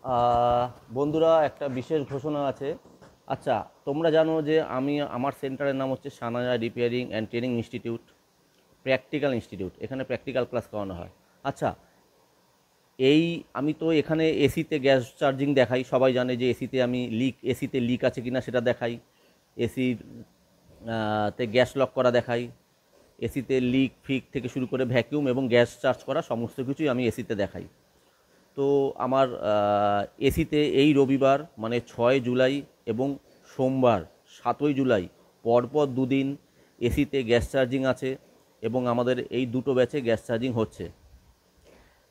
আহ, বন্ধুরা, একটা বিশেষ ঘোষণা আছে। আচ্ছা, তোমরা জানো যে আমার সেন্টারের নাম হচ্ছে Sanaya repairing and training institute, practical institute. এখানে প্র্যাকটিক্যাল ক্লাস করানো হয়। আচ্ছা, এই আমি তো এখানে এসিতে গ্যাস চার্জিং দেখাই, সবাই জানে যে এসিতে লিক আছে কিনা সেটা দেখাই, এসির তে গ্যাস লক করা দেখাই, এসিতে লিক ফিক থেকে শুরু করে ভ্যাকিউম এবং গ্যাস চার্জ করা সমস্ত কিছুই আমি এসিতে দেখাই। তো আমার এসিতে এই রবিবার মানে 6 জুলাই এবং সোমবার 7ই জুলাই পরপর দুদিন এসিতে গ্যাস চার্জিং আছে এবং আমাদের এই দুটো ব্যাচে গ্যাস চার্জিং হচ্ছে।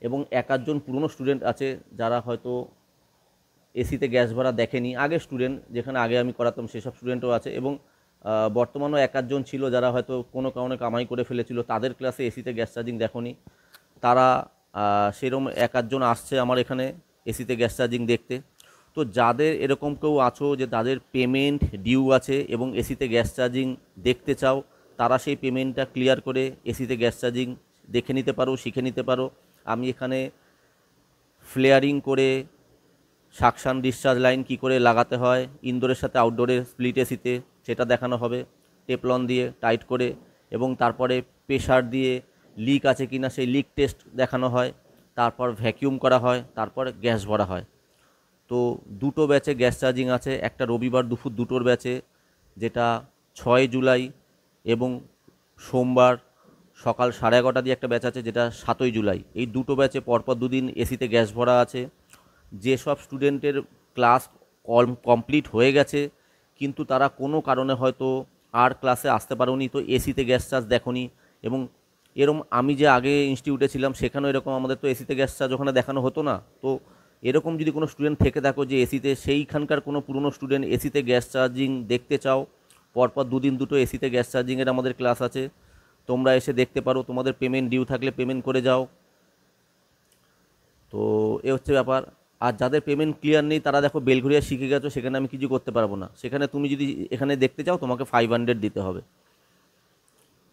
এবং এক আধজন পুরনো স্টুডেন্ট আছে যারা হয়তো এসিতে গ্যাস ভরা দেখেনি, আগের স্টুডেন্ট, যেখানে আগে আমি করাতাম সেসব স্টুডেন্টও আছে। এবং বর্তমানেও এক আধজন ছিল যারা হয়তো কোনো কারণে কামাই করে ফেলেছিল, তাদের ক্লাসে এসিতে গ্যাস চার্জিং দেখনি। তারা সেরকম এক আধজন আসছে আমার এখানে এসিতে গ্যাস চার্জিং দেখতে। তো যাদের এরকম কেউ আছো যে তাদের পেমেন্ট ডিউ আছে এবং এসিতে গ্যাস চার্জিং দেখতে চাও, তারা সেই পেমেন্টটা ক্লিয়ার করে এসিতে গ্যাস চার্জিং দেখে নিতে পারো, শিখে নিতে পারো। আমি এখানে ফ্লেয়ারিং করে সাকশান ডিসচার্জ লাইন কি করে লাগাতে হয়, ইনডোরের সাথে আউটডোরের স্প্লিট এসিতে সেটা দেখানো হবে, টেপলন দিয়ে টাইট করে। এবং তারপরে প্রেশার দিয়ে লিক আছে কি না সেই লিক টেস্ট দেখানো হয়। তারপর ভ্যাকিউম করা হয়, তারপর গ্যাস ভরা হয়। তো দুটো ব্যাচে গ্যাস চার্জিং আছে, একটা রবিবার দুপুর 2টোর ব্যাচে, যেটা 6 জুলাই, এবং সোমবার সকাল 11:30 দিয়ে একটা ব্যাচ আছে যেটা 7ই জুলাই। এই দুটো ব্যাচে পরপর দুদিন এসিতে গ্যাস ভরা আছে। যেসব স্টুডেন্টের ক্লাস কমপ্লিট হয়ে গেছে কিন্তু তারা কোনো কারণে হয়তো আর ক্লাসে আসতে পারোনি, তো এসিতে গ্যাস চার্জ দেখোনি। এবং এরম আমি যে আগে ইনস্টিটিউটে ছিলাম সেখানেও এরকম আমাদের তো এসিতে গ্যাস চার্জ ওখানে দেখানো হতো না। তো এরকম যদি কোনো স্টুডেন্ট থেকে থাকো যে এসিতে, সেইখানকার কোনো পুরনো স্টুডেন্ট এসিতে গ্যাস চার্জিং দেখতে চাও, পরপর দুদিন দুটো এসিতে গ্যাস চার্জিংয়ের আমাদের ক্লাস আছে, তোমরা এসে দেখতে পারো। তোমাদের পেমেন্ট ডিউ থাকলে পেমেন্ট করে যাও। তো এ হচ্ছে ব্যাপার। আর যাদের পেমেন্ট ক্লিয়ার নেই তারা দেখো বেলঘরিয়া শিখে গেছো, সেখানে আমি কিছু করতে পারবো না। সেখানে তুমি যদি এখানে দেখতে চাও তোমাকে 500 দিতে হবে,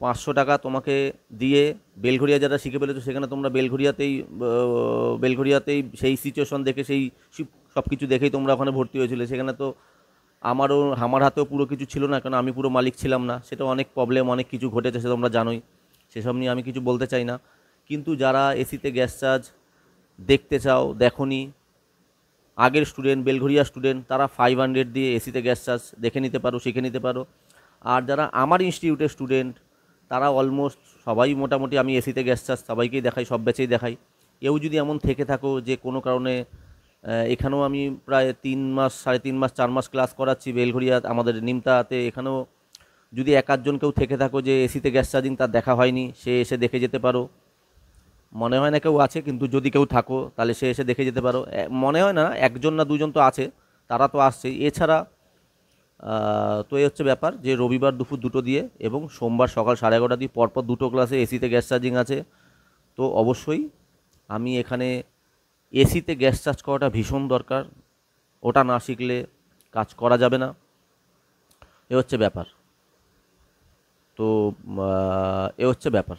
500 টাকা তোমাকে দিয়ে। বেলঘরিয়া যারা শিখে ফেলেছো সেখানে তোমরা বেলঘরিয়াতেই সেই সিচুয়েশন দেখে সেই সব কিছু দেখেই তোমরা ওখানে ভর্তি হয়েছিলে। সেখানে তো আমার হাতেও পুরো কিছু ছিল না, কারণ আমি পুরো মালিক ছিলাম না। সেটা অনেক প্রবলেম, অনেক কিছু ঘটেছে, সেটা তোমরা জানোই। সেসব নিয়ে আমি কিছু বলতে চাই না। কিন্তু যারা এসিতে গ্যাস চার্জ দেখতে চাও, দেখোনি, আগের স্টুডেন্ট, বেলঘরিয়া স্টুডেন্ট, তারা 500 দিয়ে এসিতে গ্যাস চার্জ দেখে নিতে পারো, শিখে নিতে পারো। আর যারা আমার ইনস্টিটিউটের স্টুডেন্ট তারা অলমোস্ট সবাই মোটামুটি আমি এসিতে গ্যাস চার্জ সবাইকেই দেখাই, সব ব্যাচেই দেখাই। কেউ যদি এমন থেকে থাকো যে কোনো কারণে এখানেও আমি প্রায় 3 মাস, 3.5 মাস, 4 মাস ক্লাস করাচ্ছি বেলঘরিয়া আমাদের নিমতাতে, এখানেও যদি এক আধজন কেউ থেকে থাকো যে এসিতে গ্যাস চার্জিং তার দেখা হয়নি, সে এসে দেখে যেতে পারো। মনে হয় না কেউ আছে, কিন্তু যদি কেউ থাকো তাহলে সে এসে দেখে যেতে পারো। মনে হয় না, একজন না দুজন তো আছে, তারা তো আসছেই। এছাড়া তো এই হচ্ছে ব্যাপার যে রবিবার দুপুর 2টো দিয়ে এবং সোমবার সকাল 11:30 দিয়ে পরপর দুটো ক্লাসে এসিতে গ্যাস চার্জিং আছে। তো অবশ্যই আমি এখানে এসিতে গ্যাস চার্জ করাটা ভীষণ দরকার, ওটা না শিখলে কাজ করা যাবে না। এ হচ্ছে ব্যাপার। তো এ হচ্ছে ব্যাপার।